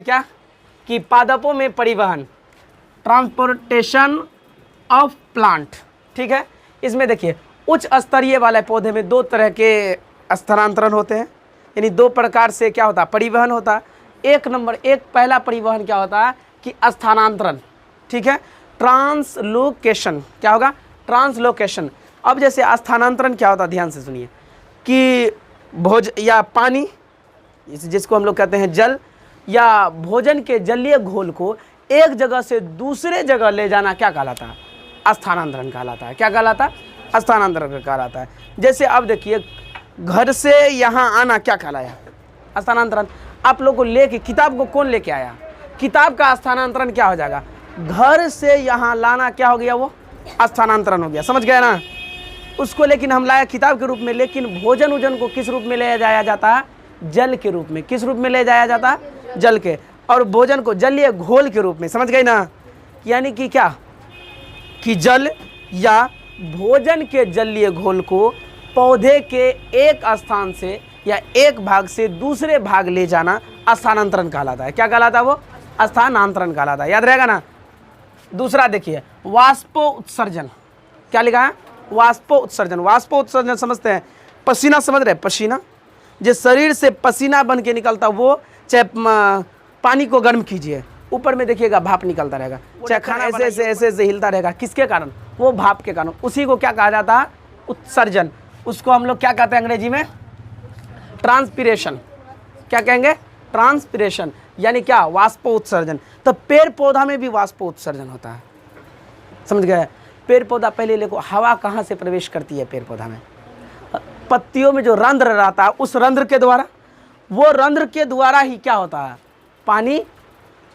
क्या कि पादपों में परिवहन, ट्रांसपोर्टेशन ऑफ प्लांट। ठीक है, इसमें देखिए उच्च स्तरीय वाले पौधे में दो तरह के स्थानांतरण होते हैं, यानी दो प्रकार से क्या होता है, परिवहन होता है। एक पहला परिवहन क्या होता है कि स्थानांतरण। ठीक है, ट्रांसलोकेशन क्या होगा, ट्रांसलोकेशन। अब जैसे स्थानांतरण क्या होता है, ध्यान से सुनिए कि भोज या पानी जिसको हम लोग कहते हैं जल, या भोजन के जलीय घोल को एक जगह से दूसरे जगह ले जाना क्या कहलाता है, स्थानांतरण कहलाता है। क्या कहलाता है, स्थानांतरण कहलाता है। जैसे अब देखिए घर से यहाँ आना क्या कहलाया, स्थानांतरण। आप लोग को लेके किताब को कौन लेके आया, किताब का स्थानांतरण क्या हो जाएगा, घर से यहाँ लाना क्या हो गया, वो स्थानांतरण हो गया। समझ गए ना उसको, लेकिन हम लाया किताब के रूप में, लेकिन भोजन उजन को किस रूप में ले जाया जाता है, जल के रूप में। किस रूप में ले जाया जाता है, जल के, और भोजन को जलीय घोल के रूप में। समझ गए ना, यानी कि क्या कि जल या भोजन के जलीय घोल को पौधे के एक स्थान से या एक भाग से दूसरे भाग ले जाना स्थानांतरण कहलाता है। क्या कहलाता है, वो स्थानांतरण कहलाता है। याद रहेगा ना। दूसरा देखिए वाष्पोत्सर्जन। क्या लिखा है, वाष्पोत्सर्जन। वाष्पोत्सर्जन समझते हैं, पसीना समझ रहे, पसीना जिस शरीर से पसीना बन के निकलता, वो चाहे पानी को गर्म कीजिए, ऊपर में देखिएगा भाप निकलता रहेगा, चाहे खाना ऐसे हिलता रहेगा, किसके कारण, वो भाप के कारण। उसी को क्या कहा जाता है, उत्सर्जन। उसको हम लोग क्या कहते हैं अंग्रेजी में, ट्रांसपीरेशन। क्या कहेंगे, ट्रांसपीरेशन, यानी क्या, वाष्पोत्सर्जन। तो पेड़ पौधा में भी वाष्पोत्सर्जन होता है। समझ गए, पेड़ पौधा पहले देखो हवा कहाँ से प्रवेश करती है, पेड़ पौधा में पत्तियों में जो रंध्र रहता है, उस रंध्र के द्वारा, वो रंध्र के द्वारा ही क्या होता है, पानी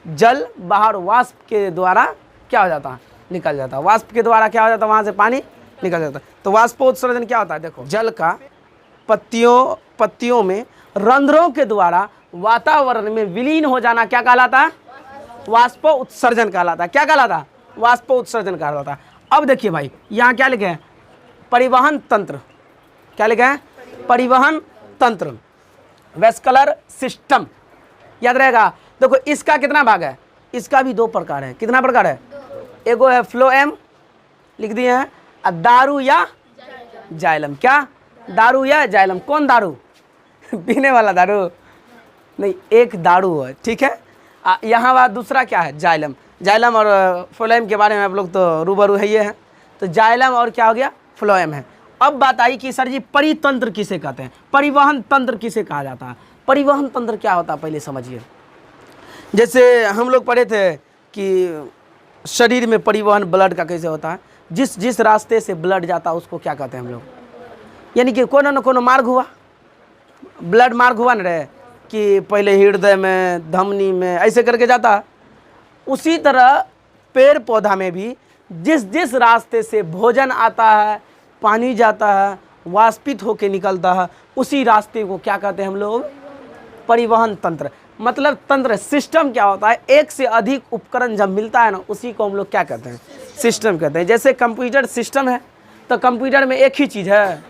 जल बाहर वाष्प के द्वारा क्या हो जाता है, निकल जाता है। वाष्प के द्वारा क्या हो जाता है, वहाँ से पानी निकल जाता है। तो वाष्पोत्सर्जन क्या होता है, देखो जल का पत्तियों में रंध्रों के द्वारा वातावरण में विलीन हो जाना क्या कहलाता है, वाष्पोत्सर्जन कहलाता है। क्या कहलाता है, वाष्पोत्सर्जन कहलाता है। अब देखिए भाई यहाँ क्या लिखे हैं, परिवहन तंत्र। क्या लिखा है, परिवहन तंत्र, वेस्कुलर सिस्टम। याद रहेगा। देखो इसका कितना भाग है, इसका भी दो प्रकार है। कितना प्रकार है, एगो है फ्लोएम लिख दिए हैं, और दारू या जाइलम। क्या, दारू या जाइलम। कौन दारू पीने वाला दारू नहीं, एक दारू है। ठीक है, यहाँ बात दूसरा क्या है, जाइलम। जाइलम और फ्लोएम के बारे में आप लोग तो रूबरू है, ये है। तो जाइलम और क्या हो गया, फ्लोएम है। अब बात आई कि सर जी परितंत्र किसे कहते हैं, परिवहन तंत्र किसे कहा जाता है। परिवहन तंत्र क्या होता है पहले समझिए। जैसे हम लोग पढ़े थे कि शरीर में परिवहन ब्लड का कैसे होता है, जिस रास्ते से ब्लड जाता है उसको क्या कहते हैं हम लोग, यानी कि कोनो न कोनो मार्ग हुआ, ब्लड मार्ग हुआ न रहे कि पहले हृदय में, धमनी में, ऐसे करके जाता। उसी तरह पेड़ पौधा में भी जिस रास्ते से भोजन आता है, पानी जाता है, वाष्पित होके निकलता है, उसी रास्ते को क्या कहते हैं हम लोग, परिवहन तंत्र। मतलब तंत्र, सिस्टम क्या होता है, एक से अधिक उपकरण जब मिलता है ना, उसी को हम लोग क्या कहते हैं, सिस्टम कहते हैं। जैसे कंप्यूटर सिस्टम है, तो कंप्यूटर में एक ही चीज़ है,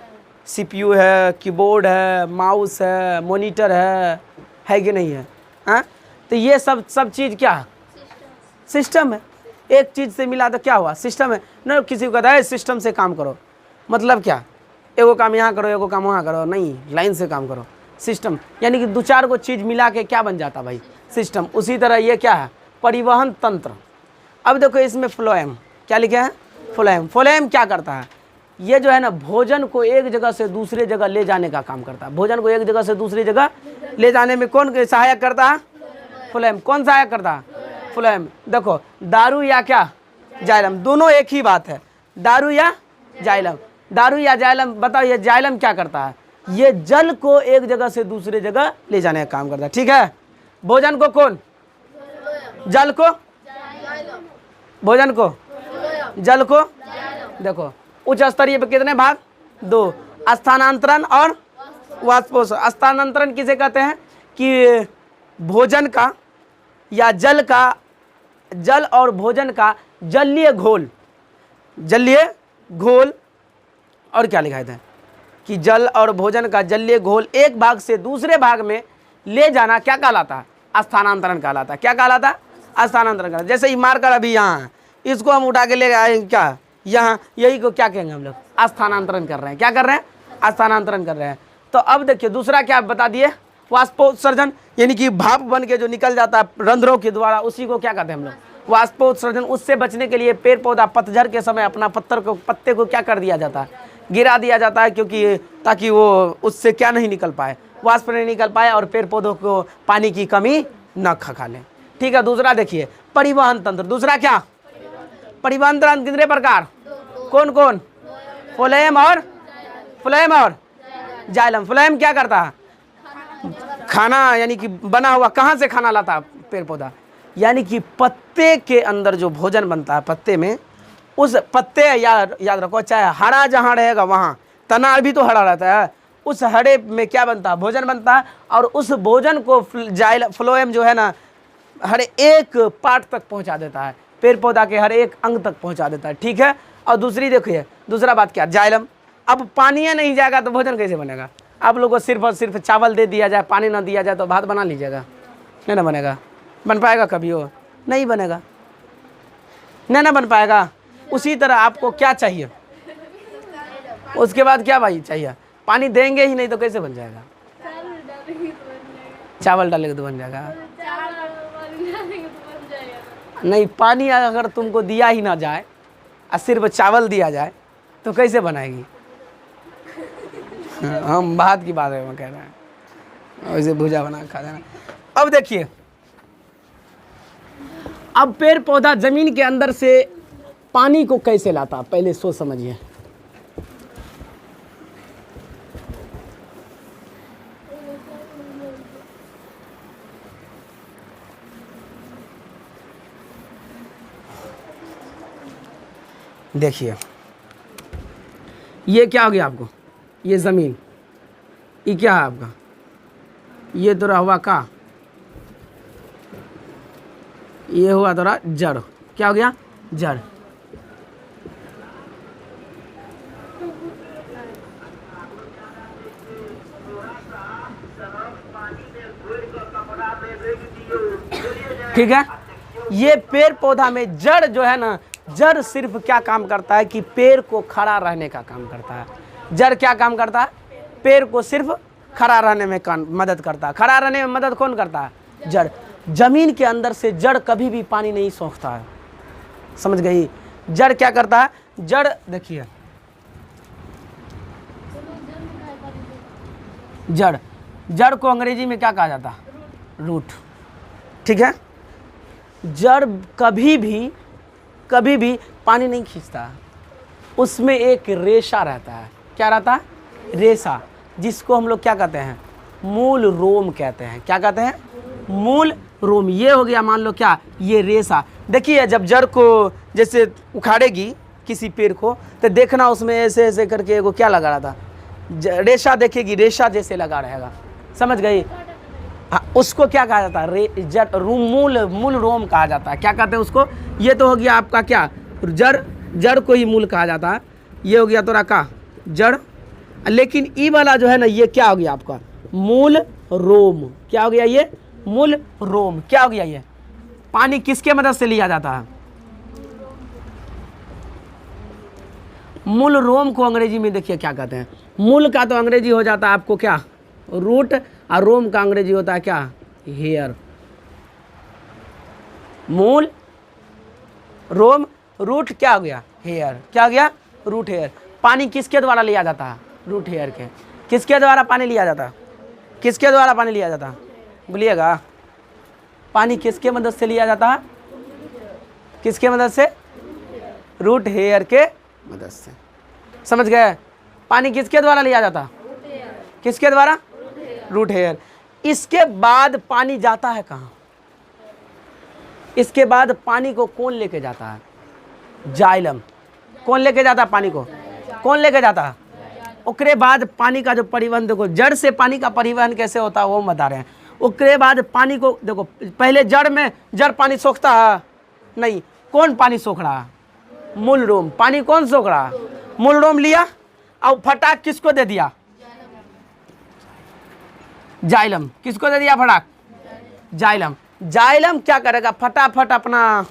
सीपीयू है, कीबोर्ड है, माउस है, मॉनिटर है कि नहीं है, हाँ। तो ये सब चीज़ क्या है, सिस्टम है। एक चीज़ से मिला तो क्या हुआ, सिस्टम है ना। किसी को कहता है सिस्टम से काम करो, मतलब क्या, एगो काम यहाँ करो, एगो काम वहाँ करो, नहीं, लाइन से काम करो, सिस्टम। यानी कि दो चार को चीज़ मिला के क्या बन जाता भाई, सिस्टम। उसी तरह ये क्या है, परिवहन तंत्र। अब देखो इसमें फ्लोएम, क्या लिखे हैं, फ्लोएम। फ्लोएम क्या करता है, ये जो है ना भोजन को एक जगह से दूसरे जगह ले जाने का काम करता है। भोजन को एक जगह से दूसरी जगह ले जाने में कौन सहायक करता है, फ्लोएम। कौन सहायक करता है, फ्लोएम। देखो दारू या क्या, जाइलम, दोनों एक ही बात है, दारू या जाइलम। दारू या जाइलम, बताओ ये जाइलम क्या करता है, ये जल को एक जगह से दूसरे जगह ले जाने का काम करता है। ठीक है, भोजन को कौन, जल को, भोजन को, जल को। देखो उच्च स्तरीय पे कितने भाग, दो, स्थानांतरण और वाष्पोत्सर्जन। स्थानांतरण किसे कहते हैं कि भोजन का या जल का, जल और भोजन का जलीय घोल, जलीय घोल। और क्या लिखा है कि जल और भोजन का जलीय घोल एक भाग से दूसरे भाग में ले जाना क्या कहलाता है, स्थानांतरण कहलाता है। क्या कहलाता है? स्थानांतरण कहलाता है। जैसे ही मारकर अभी यहाँ है, इसको हम उठा के ले आए क्या यहाँ, यही को क्या कहेंगे हम लोग? स्थानांतरण कर रहे हैं। क्या कर रहे हैं? स्थानांतरण कर रहे हैं। तो अब देखिए दूसरा क्या बता दिए, वाष्पोत्सर्जन, यानी कि भाप बन के जो निकल जाता है रंध्रों के द्वारा, उसी को क्या कहते हैं हम लोग? वाष्पोत्सर्जन। उससे बचने के लिए पेड़ पौधा पतझड़ के समय अपना पत्ते को क्या कर दिया जाता है? गिरा दिया जाता है, क्योंकि ताकि वो उससे क्या नहीं निकल पाए, वाष्प नहीं निकल पाए और पेड़ पौधों को पानी की कमी न खा लें। ठीक है। दूसरा देखिए परिवहन तंत्र। दूसरा क्या? परिवहन तंत्र कितने प्रकार? कौन कौन? फ्लोएम और जाइलम। फ्लोएम क्या करता है? खाना, यानी कि बना हुआ, कहाँ से खाना लाता है पेड़ पौधा? यानी कि पत्ते के अंदर जो भोजन बनता है पत्ते में, उस पत्ते याद रखो, चाहे हरा जहाँ रहेगा वहाँ, तना भी तो हरा रहता है, उस हरे में क्या बनता है? भोजन बनता है। और उस भोजन को फ्लोएम जो है ना, हर एक पार्ट तक पहुँचा देता है, पेड़ पौधा के हर एक अंग तक पहुँचा देता है। ठीक है। और दूसरी देखिए, दूसरा बात क्या? जाइलम। अब पानी नहीं जाएगा तो भोजन कैसे बनेगा? आप लोगों को सिर्फ और सिर्फ चावल दे दिया जाए, पानी ना दिया जाए तो भात बना लीजिएगा? नहीं ना बनेगा। बन पाएगा कभी? वो नहीं बनेगा, नहीं ना बन पाएगा। उसी तरह आपको क्या चाहिए? उसके बाद क्या भाई चाहिए? पानी देंगे ही नहीं तो कैसे बन जाएगा? चावल डालेंगे तो बन जाएगा? नहीं, पानी अगर तुमको दिया ही ना जाए और सिर्फ चावल दिया जाए तो कैसे बनाएगी? हम भात की बात है, मैं कह रहे हैं, वैसे भुजा बना खा देना। अब देखिए, अब पेड़ पौधा जमीन के अंदर से पानी को कैसे लाता, पहले सोच समझिए। देखिए ये क्या हो गया आपको? ये जमीन, ये क्या है आपका? ये तो हुआ का, ये हुआ थोड़ा जड़। क्या हो गया? जड़। ठीक है। ये पेड़ पौधा में जड़ जो है ना, जड़ सिर्फ क्या काम करता है कि पेड़ को खड़ा रहने का काम करता है। जड़ क्या काम करता है? पेड़ को सिर्फ खड़ा रहने में मदद करता है। खड़ा रहने में मदद कौन करता है? जड़। जमीन के अंदर से जड़ कभी भी पानी नहीं सोखता है, समझ गई? जड़ क्या करता है? जड़ देखिए, जड़ को अंग्रेजी में क्या कहा जाता है? रूट। ठीक है। जड़ कभी भी पानी नहीं खींचता, उसमें एक रेशा रहता है। क्या रहता है? रेशा, जिसको हम लोग क्या कहते हैं? मूल रोम कहते हैं। क्या कहते हैं? मूल रोम। ये हो गया मान लो क्या, ये रेशा। देखिए जब जड़ को जैसे उखाड़ेगी किसी पेड़ को, तो देखना उसमें ऐसे ऐसे करके वो क्या लगा रहा था? रेशा देखेगी, रेशा जैसे लगा रहेगा, समझ गई? हाँ, उसको क्या कहा जाता है? मूल रोम कहा जाता है। क्या कहते हैं उसको? ये तो हो गया आपका क्या, जड़ को ही मूल कहा जाता है। ये हो गया तोरा का जड़। लेकिन ई वाला जो है ना, ये क्या हो गया आपका? मूल रोम। क्या हो गया? ये मूल रोम। क्या हो गया? ये पानी किसके मदद से लिया जाता है? मूल रोम को अंग्रेजी में देखिए क्या कहते हैं? मूल का तो अंग्रेजी हो जाता है आपको क्या? रूट। और रोम का अंग्रेजी होता है क्या? हेयर। मूल, रोम, रूट, क्या हो गया? हेयर। क्या हो गया? Root hair. पानी किसके द्वारा लिया जाता है? रूट हेयर के। किसके द्वारा पानी लिया जाता है? किसके द्वारा पानी लिया जाता है? बोलिएगा, पानी किसके मदद से लिया जाता है? किसके मदद से? रूट हेयर के मदद से। समझ गए? पानी किसके द्वारा लिया जाता है? किसके द्वारा? Root hair. इसके बाद पानी जाता है कहाँ? इसके बाद पानी को कौन लेके जाता है? जाइलम। कौन लेके जाता है पानी को? कौन लेके जाता है? उसके बाद पानी का जो परिवहन, देखो जड़ से पानी का परिवहन कैसे होता है वो बता रहे हैं। उसके बाद पानी को देखो, पहले जड़ पानी सोखता है नहीं, कौन पानी सोख रहा है? मूल रोम। पानी कौन सोख रहा है? मूल रोम लिया और फटाक किसको दे दिया? जाइलम। किसको दे दिया फटाक? जाइलम। जाइलम क्या करेगा, फटाफट अपना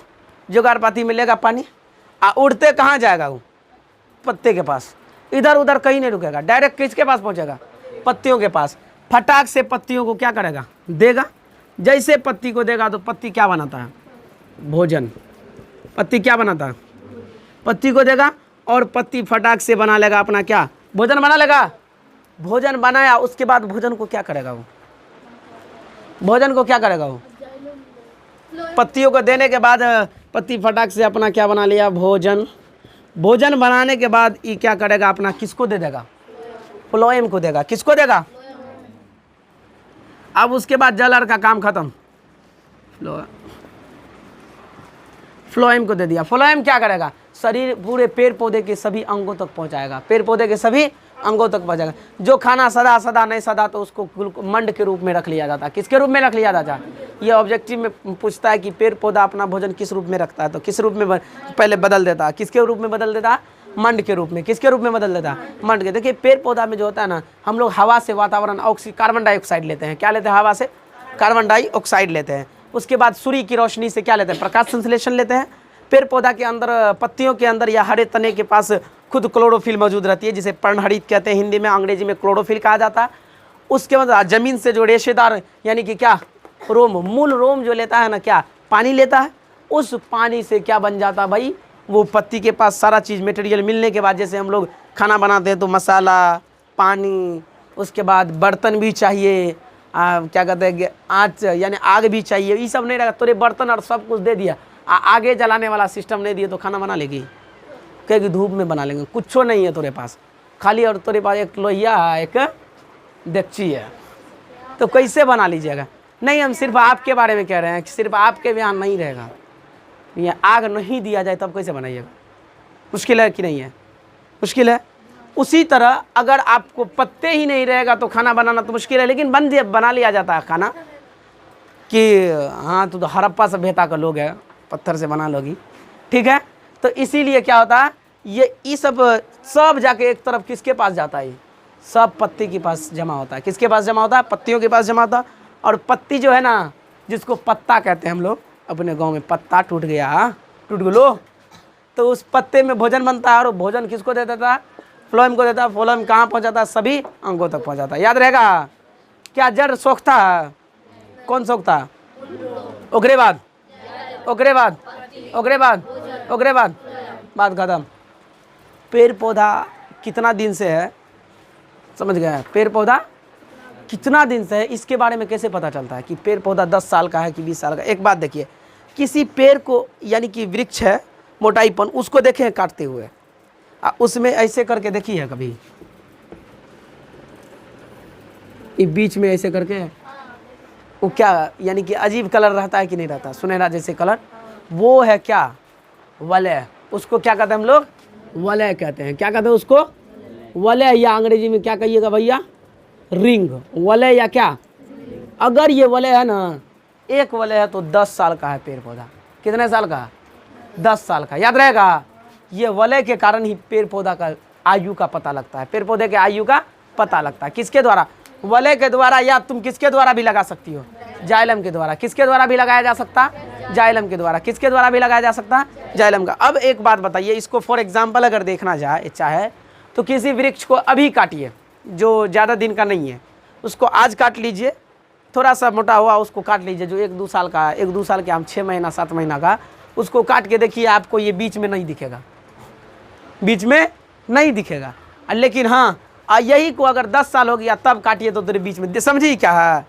जुगाड़ पाती में लेगा पानी, उड़ते कहाँ जाएगा वो, पत्ते के पास, इधर उधर कहीं नहीं रुकेगा, डायरेक्ट किसके पास पहुंचेगा, पत्तियों के पास। फटाक से पत्तियों को क्या करेगा, देगा। जैसे पत्ती को देगा तो पत्ती क्या बनाता है, भोजन। पत्ती क्या बनाता है, पत्ती को देगा और पत्ती फटाक से बना लेगा अपना क्या, भोजन बना लेगा। भोजन बनाया, उसके बाद भोजन को क्या करेगा वो, भोजन को क्या करेगा वो, पत्तियों को देने के बाद पत्ती फटाक से अपना क्या बना लिया, भोजन। भोजन बनाने के बाद ये क्या करेगा, अपना किसको दे देगा, फ्लोएम को देगा। किसको देगा, अब उसके बाद जलर का काम खत्म, फ्लोएम को दे दिया। फ्लोएम क्या करेगा, शरीर पूरे पेड़ पौधे के सभी अंगों तक पहुंचाएगा, पेड़ पौधे के सभी अंगों तक पहुंचाएगा। जो खाना सदा सदा नहीं सदा तो उसको मंड के रूप में रख लिया जाता है। किसके रूप में रख लिया जाता है, ये ऑब्जेक्टिव में पूछता है कि पेड़ पौधा अपना भोजन किस रूप में रखता है, तो किस रूप में पहले बदल देता है, किसके रूप में बदल देता है, मंड के रूप में। किसके रूप में बदल देता है, मंड के। देखिए पेड़ पौधा में जो होता है ना, हम लोग हवा से वातावरण कार्बन डाइऑक्साइड लेते हैं। क्या लेते हैं, हवा से कार्बन डाइऑक्साइड लेते हैं। उसके बाद सूर्य की रोशनी से क्या लेते हैं, प्रकाश संश्लेषण लेते हैं। पेड़ पौधा के अंदर, पत्तियों के अंदर या हरे तने के पास खुद क्लोरोफिल मौजूद रहती है, जिसे पर्णहरित कहते हैं हिंदी में, अंग्रेजी में क्लोरोफिल कहा जाता है। उसके बाद जमीन से जो रेशेदार यानी कि क्या, रोम, मूल रोम जो लेता है ना, क्या पानी लेता है। उस पानी से क्या बन जाता है भाई, वो पत्ती के पास सारा चीज़ मटेरियल मिलने के बाद, जैसे हम लोग खाना बनाते हैं तो मसाला, पानी, उसके बाद बर्तन भी चाहिए, क्या कहते हैं, आँच यानी आग भी चाहिए। ये सब नहीं रहेगा, तोरे बर्तन और सब कुछ दे दिया, आगे जलाने वाला सिस्टम नहीं दिया तो खाना बना लेगी, कहेगी धूप में बना लेंगे। कुछ नहीं है तेरे पास, खाली और तेरे पास एक लोहिया है, एक डेगची है, तो कैसे बना लीजिएगा। नहीं, हम सिर्फ आपके बारे में कह रहे हैं कि सिर्फ आपके यहाँ नहीं रहेगा, ये आग नहीं दिया जाए तब कैसे बनाइएगा। मुश्किल है कि नहीं है, मुश्किल है। उसी तरह अगर आपको पत्ते ही नहीं रहेगा तो खाना बनाना तो मुश्किल है, लेकिन बना लिया जाता है खाना कि हाँ तू तो हड़प्पा सभ्यता का लोग है, पत्थर से बना लोगी, ठीक है। तो इसीलिए क्या होता है, ये सब जाके एक तरफ किसके पास जाता है, सब पत्ती के पास जमा होता है। किसके पास जमा होता है, पत्तियों के पास जमा होता है। और पत्ती जो है ना, जिसको पत्ता कहते हैं हम लोग अपने गांव में, पत्ता टूट गया, टूट गलो, तो उस पत्ते में भोजन बनता है। और भोजन किसको दे देता है, फ्लोएम को देता है। फ्लोएम कहाँ पहुँचाता है, सभी अंगों तक पहुँचाता है। याद रहेगा, क्या जड़ सोखता है, कौन सोखता है, ओकरे बाद, ओकरे बाद, ओकरे बाद, ओकरे बाद, बात खत्म। पेड़ पौधा कितना दिन से है, समझ गए, पेड़ पौधा कितना दिन से है, इसके बारे में कैसे पता चलता है कि पेड़ पौधा 10 साल का है कि 20 साल का। एक बात देखिए, किसी पेड़ को यानी कि वृक्ष है मोटाईपन, उसको देखें काटते हुए, उसमें ऐसे करके देखी है कभी, ये बीच में ऐसे करके, वो क्या यानी कि अजीब कलर रहता है कि नहीं रहता, सुनहरा जैसे कलर, वो है क्या, वलय। उसको क्या कहते हैं हम लोग, वलय कहते हैं। क्या कहते हैं उसको, वलय, या अंग्रेजी में क्या कहिएगा भैया, रिंग। वलय या क्या, अगर ये वलय है ना, एक वलय है तो 10 साल का है पेड़ पौधा। कितने साल का, 10 साल का। याद रहेगा, ये वलय के कारण ही पेड़ पौधा का आयु का पता लगता है, पेड़ पौधे के आयु का पता लगता है। किसके द्वारा, वलय के द्वारा, या तुम किसके द्वारा भी लगा सकती हो, जाइलम के द्वारा। किसके द्वारा भी लगाया जा सकता, जाइलम के द्वारा। किसके द्वारा भी लगाया जा सकता, जाइलम का। अब एक बात बताइए, इसको फॉर एग्जाम्पल अगर देखना जाए चाहे तो किसी वृक्ष को अभी काटिए जो ज़्यादा दिन का नहीं है, उसको आज काट लीजिए, थोड़ा सा मोटा हुआ उसको काट लीजिए, जो 1-2 साल का, 1-2 साल के हम 6 महीना 7 महीना का, उसको काट के देखिए, आपको ये बीच में नहीं दिखेगा, बीच में नहीं दिखेगा। लेकिन हाँ, यही को अगर 10 साल हो गया तब काटिए तो तेरे बीच में, समझी क्या है,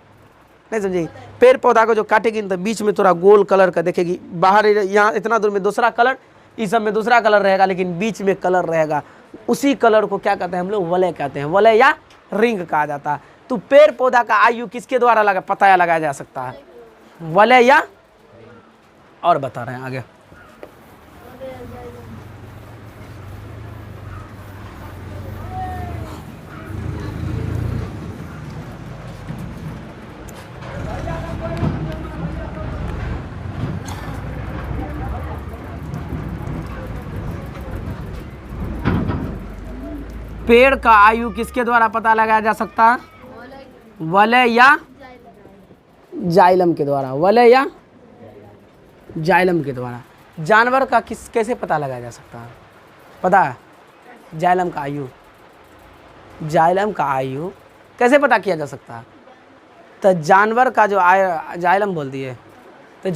नहीं समझी। पेड़ पौधा को जो काटेगी तो बीच में थोड़ा गोल कलर का देखेगी, बाहर यहाँ इतना दूर में दूसरा कलर, इस सब में दूसरा कलर रहेगा, लेकिन बीच में कलर रहेगा। उसी कलर को क्या कहते हैं हम लोग, वलय कहते हैं, वलय या रिंग कहा जाता है। तो पेड़ पौधा का आयु किसके द्वारा पता लगाया जा सकता है, वलय या, और बता रहे हैं आगे। पेड़ का आयु किसके द्वारा पता लगाया जा सकता है, वलय या जाइलम के द्वारा, वलय या जाइलम के द्वारा। जानवर का कैसे पता लगाया जा सकता है, पता है? जाइलम का आयु, जाइलम का आयु कैसे पता किया जा सकता है? तो जानवर का जो जाइलम बोल दिए, तो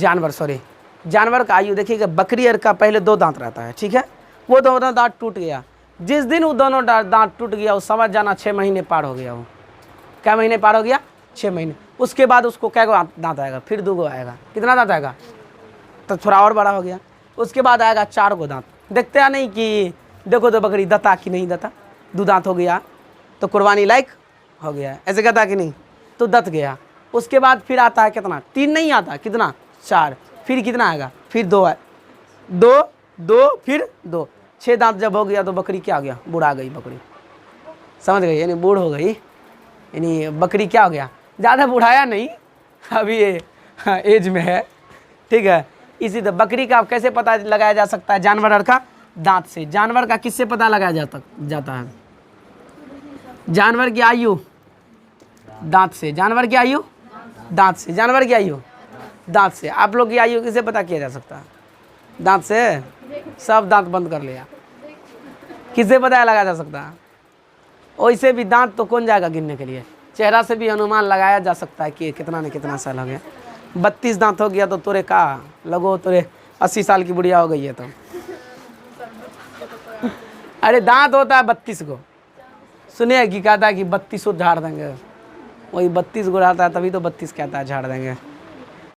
जानवर का आयु देखिएगा, बकरी और का पहले 2 दांत रहता है, ठीक है? वो दोनों दांत टूट गया, जिस दिन वो दोनों दांत टूट गया, वो समझ जाना 6 महीने पार हो गया। वो क्या महीने पार हो गया? 6 महीने। उसके बाद उसको क्या दांत आएगा? फिर 2 आएगा। कितना दांत आएगा? तो थोड़ा और बड़ा हो गया। उसके बाद आएगा 4 दांत। देखते हैं नहीं कि देखो तो बकरी दता कि नहीं दता, 2 दांत हो गया तो कुर्बानी लायक हो गया, ऐसे कहता कि नहीं? तो दत गया। उसके बाद फिर आता है कितना? 3 नहीं आता, कितना? 4। फिर कितना आएगा? फिर 2 है, 2 फिर 2, 6 दांत जब हो गया तो बकरी क्या हो गया? बुढ़ा गई बकरी, समझ गई? यानी बूढ़ हो गई, यानी बकरी क्या हो गया? ज़्यादा बुढ़ाया नहीं, अभी ये एज में है, ठीक है? इसी तरह बकरी का कैसे पता लगाया जा सकता है? जानवर का दांत से। जानवर का किससे पता लगाया जाता है? जानवर की आयु दांत से। जानवर की आयु दांत से। जानवर की आयु दांत से। आप लोग की आयु किससे पता किया जा सकता है? दांत से। सब दांत बंद कर लिया, किससे पता लगाया जा सकता है? वैसे भी दांत तो कौन जाएगा गिनने के लिए? चेहरा से भी अनुमान लगाया जा सकता है कि कितना न कितना साल हो गया। 32 दांत हो गया तो तोरे का लगो, तोरे 80 साल की बुढ़िया हो गई है तो। अरे दांत होता है 32 को, सुनिए कि कहता है कि 32 झाड़ देंगे, वही 32 गो रहता है, तभी तो 32 कहता है झाड़ देंगे।